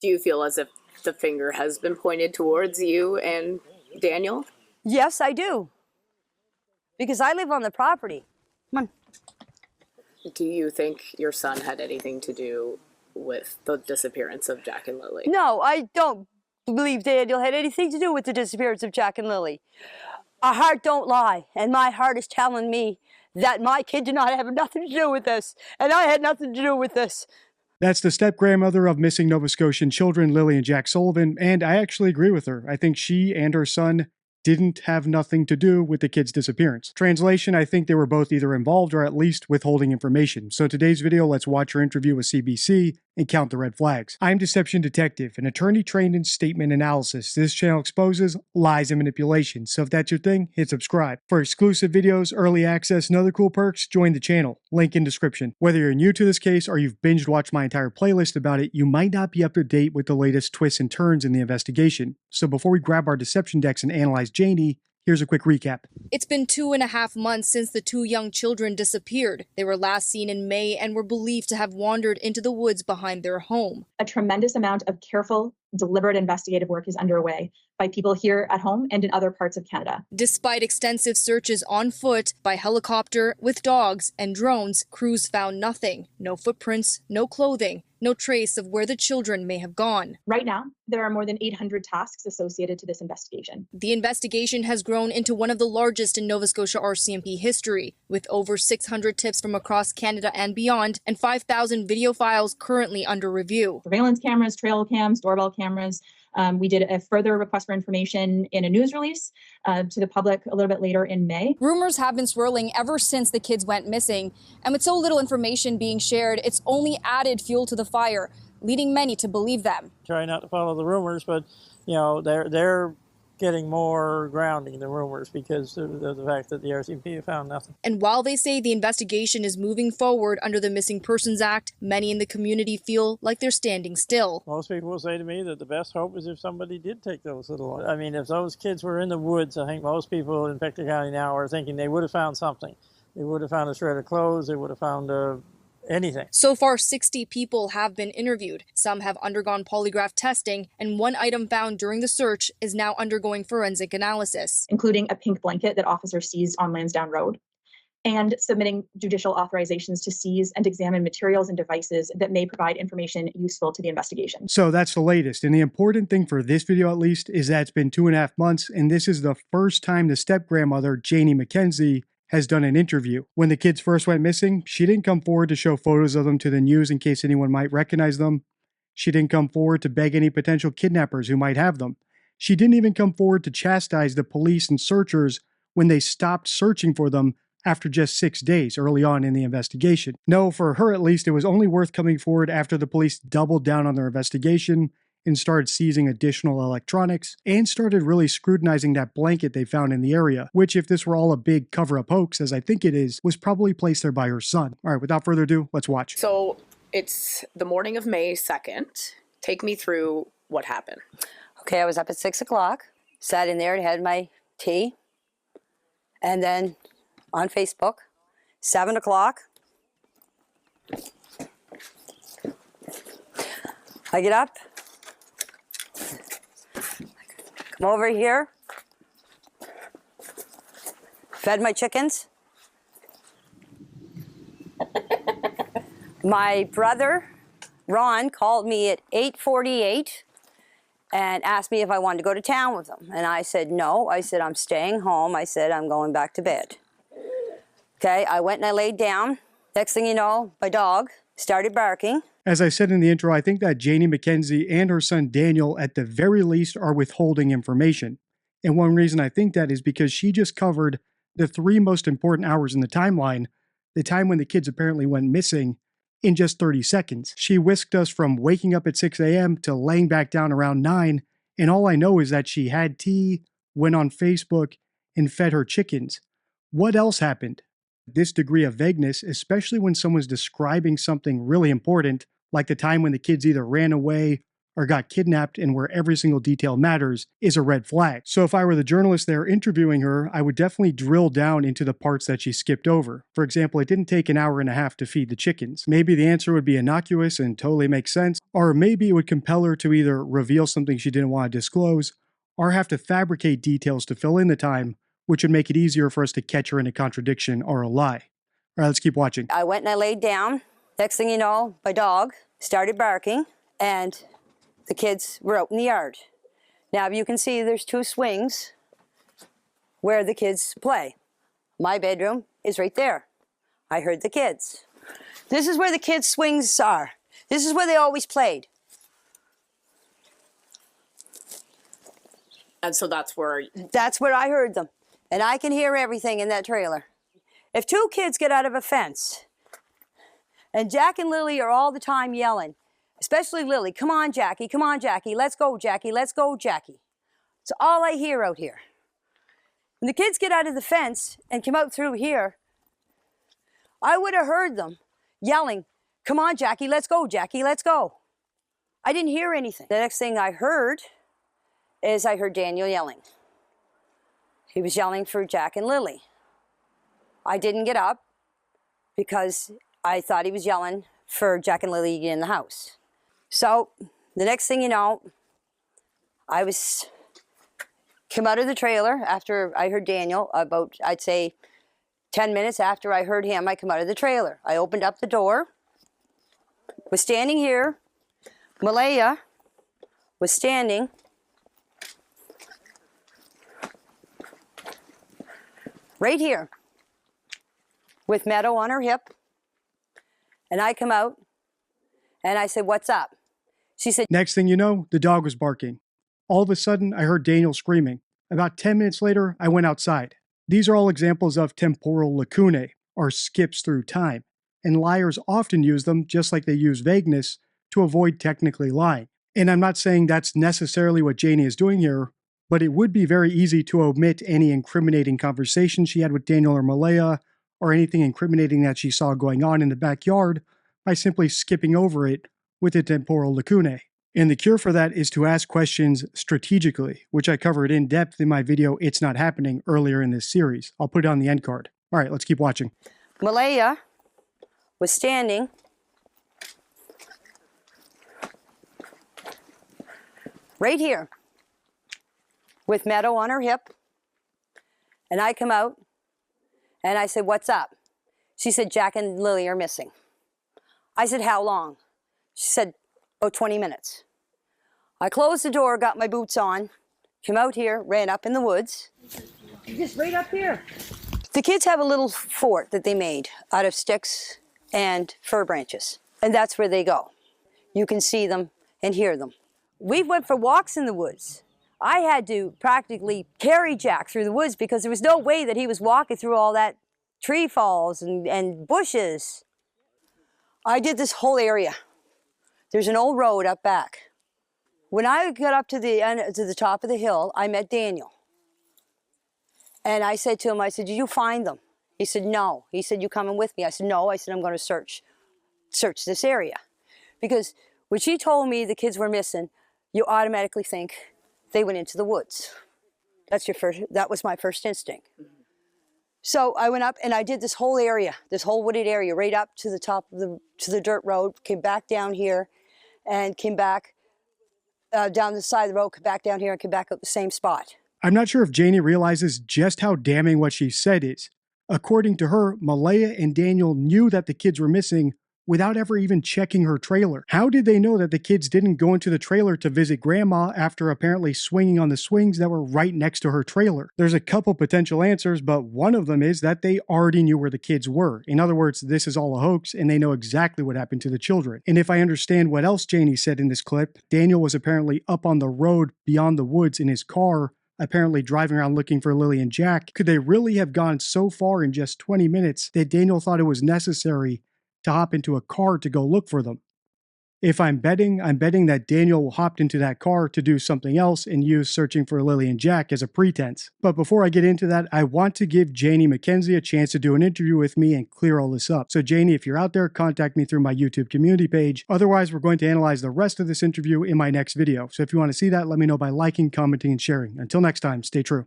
Do you feel as if the finger has been pointed towards you and Daniel? Yes, I do. Because I live on the property. Come on. Do you think your son had anything to do with the disappearance of Jack and Lily? No, I don't believe Daniel had anything to do with the disappearance of Jack and Lily. Our heart don't lie, and my heart is telling me that my kid did not have nothing to do with this, and I had nothing to do with this. That's the step-grandmother of missing Nova Scotian children, Lily and Jack Sullivan, and I actually agree with her. I think she and her son didn't have nothing to do with the kid's disappearance. Translation, I think they were both either involved or at least withholding information. So today's video, let's watch her interview with CBC and count the red flags. I'm Deception Detective, an attorney trained in statement analysis. This channel exposes lies and manipulation. So if that's your thing, hit subscribe. For exclusive videos, early access, and other cool perks, join the channel. Link in description. Whether you're new to this case or you've binge watched my entire playlist about it, you might not be up to date with the latest twists and turns in the investigation. So before we grab our deception decks and analyze Janie, here's a quick recap. It's been 2.5 months since the two young children disappeared. They were last seen in May and were believed to have wandered into the woods behind their home. A tremendous amount of careful, deliberate investigative work is underway by people here at home and in other parts of Canada. Despite extensive searches on foot, by helicopter, with dogs and drones, crews found nothing. No footprints, no clothing, no trace of where the children may have gone. Right now, there are more than 800 tasks associated to this investigation. The investigation has grown into one of the largest in Nova Scotia RCMP history, with over 600 tips from across Canada and beyond, and 5,000 video files currently under review. Surveillance cameras, trail cams, doorbell cameras. We did a further request for information in a news release to the public a little bit later in May. Rumors have been swirling ever since the kids went missing, and with so little information being shared, it's only added fuel to the fire, leading many to believe them. Try not to follow the rumors, but you know they're getting more grounding than rumors because of the fact that the RCMP found nothing. And while they say the investigation is moving forward under the Missing Persons Act, many in the community feel like they're standing still. Most people will say to me that the best hope is if somebody did take those little, I mean, if those kids were in the woods, I think most people in Victor County now are thinking they would have found something. They would have found a shred of clothes, they would have found anything. So far, 60 people have been interviewed. Some have undergone polygraph testing, and one item found during the search is now undergoing forensic analysis, including a pink blanket that officers seized on Lansdowne Road, and submitting judicial authorizations to seize and examine materials and devices that may provide information useful to the investigation. So that's the latest, and the important thing for this video at least is that it's been 2.5 months, and this is the first time the step-grandmother, Janie McKenzie, has done an interview. When the kids first went missing, she didn't come forward to show photos of them to the news in case anyone might recognize them. She didn't come forward to beg any potential kidnappers who might have them. She didn't even come forward to chastise the police and searchers when they stopped searching for them after just 6 days early on in the investigation. No, for her at least, it was only worth coming forward after the police doubled down on their investigation and started seizing additional electronics, and started really scrutinizing that blanket they found in the area, which, if this were all a big cover-up hoax, as I think it is, was probably placed there by her son. All right, without further ado, let's watch. So it's the morning of May 2nd. Take me through what happened. Okay, I was up at 6 o'clock, sat in there and had my tea, and then on Facebook, 7 o'clock, I get up, come over here, fed my chickens. My brother, Ron, called me at 8:48 and asked me if I wanted to go to town with him. And I said, no. I said, I'm staying home. I said, I'm going back to bed. Okay, I went and I laid down. Next thing you know, my dog started barking. As I said in the intro, I think that Janie McKenzie and her son Daniel, at the very least, are withholding information. And one reason I think that is because she just covered the 3 most important hours in the timeline, the time when the kids apparently went missing, in just 30 seconds. She whisked us from waking up at 6 a.m. to laying back down around 9, and all I know is that she had tea, went on Facebook, and fed her chickens. What else happened? This degree of vagueness, especially when someone's describing something really important, like the time when the kids either ran away or got kidnapped and where every single detail matters is a red flag. So if I were the journalist there interviewing her, I would definitely drill down into the parts that she skipped over. For example, it didn't take an hour and a half to feed the chickens. Maybe the answer would be innocuous and totally make sense, or maybe it would compel her to either reveal something she didn't want to disclose, or have to fabricate details to fill in the time, which would make it easier for us to catch her in a contradiction or a lie. All right, let's keep watching. I went and I laid down. Next thing you know, my dog started barking and the kids were out in the yard. Now you can see there's 2 swings where the kids play. My bedroom is right there. I heard the kids. This is where the kids' swings are. This is where they always played. And so that's where I heard them. And I can hear everything in that trailer. If 2 kids get out of a fence, and Jack and Lily are all the time yelling, especially Lily, come on, Jackie, let's go, Jackie, let's go, Jackie. It's all I hear out here. When the kids get out of the fence and come out through here, I would have heard them yelling, come on, Jackie, let's go, Jackie, let's go. I didn't hear anything. The next thing I heard is I heard Daniel yelling. He was yelling for Jack and Lily. I didn't get up because I thought he was yelling for Jack and Lily in the house. So the next thing you know, I came out of the trailer after I heard Daniel, about, I'd say, 10 minutes after I heard him, I come out of the trailer. I opened up the door, was standing here. Malaya was standing right here with Meadow on her hip. And I come out and I said, what's up? She said, Next thing you know, the dog was barking. All of a sudden, I heard Daniel screaming. About 10 minutes later, I went outside. These are all examples of temporal lacunae, or skips through time, and liars often use them, just like they use vagueness, to avoid technically lying. And I'm not saying that's necessarily what Janie is doing here, but it would be very easy to omit any incriminating conversation she had with Daniel or Malaya, or anything incriminating that she saw going on in the backyard, by simply skipping over it with the temporal lacunae. And the cure for that is to ask questions strategically, which I covered in depth in my video It's Not Happening earlier in this series. I'll put it on the end card. All right, let's keep watching. Malaya was standing right here with Meadow on her hip. And I come out and I said, what's up? She said, Jack and Lily are missing. I said, how long? She said, oh, 20 minutes. I closed the door, got my boots on, came out here, ran up in the woods. Just right up here. The kids have a little fort that they made out of sticks and fir branches. And that's where they go. You can see them and hear them. We went for walks in the woods. I had to practically carry Jack through the woods because there was no way that he was walking through all that tree falls and bushes. I did this whole area. There's an old road up back. When I got up to the top of the hill, I met Daniel. And I said to him, I said, did you find them? He said, no. He said, you coming with me? I said, no. I said, I'm going to search this area. Because when she told me the kids were missing, you automatically think they went into the woods. That was my first instinct. So I went up and I did this whole area, this whole wooded area, right up to the top of the dirt road, came back down here and came back down the side of the road, came back down here and came back up the same spot. I'm not sure if Janie realizes just how damning what she said is. According to her, Malaya and Daniel knew that the kids were missing without ever even checking her trailer. How did they know that the kids didn't go into the trailer to visit Grandma after apparently swinging on the swings that were right next to her trailer? There's a couple potential answers, but one of them is that they already knew where the kids were. In other words, this is all a hoax and they know exactly what happened to the children. And if I understand what else Janie said in this clip, Daniel was apparently up on the road beyond the woods in his car, apparently driving around looking for Lily and Jack. Could they really have gone so far in just 20 minutes that Daniel thought it was necessary to hop into a car to go look for them? If I'm betting that Daniel hopped into that car to do something else and used searching for Lily and Jack as a pretense. But before I get into that, I want to give Janie McKenzie a chance to do an interview with me and clear all this up. So Janie, if you're out there, contact me through my YouTube community page. Otherwise, we're going to analyze the rest of this interview in my next video. So if you want to see that, let me know by liking, commenting, and sharing. Until next time, stay true.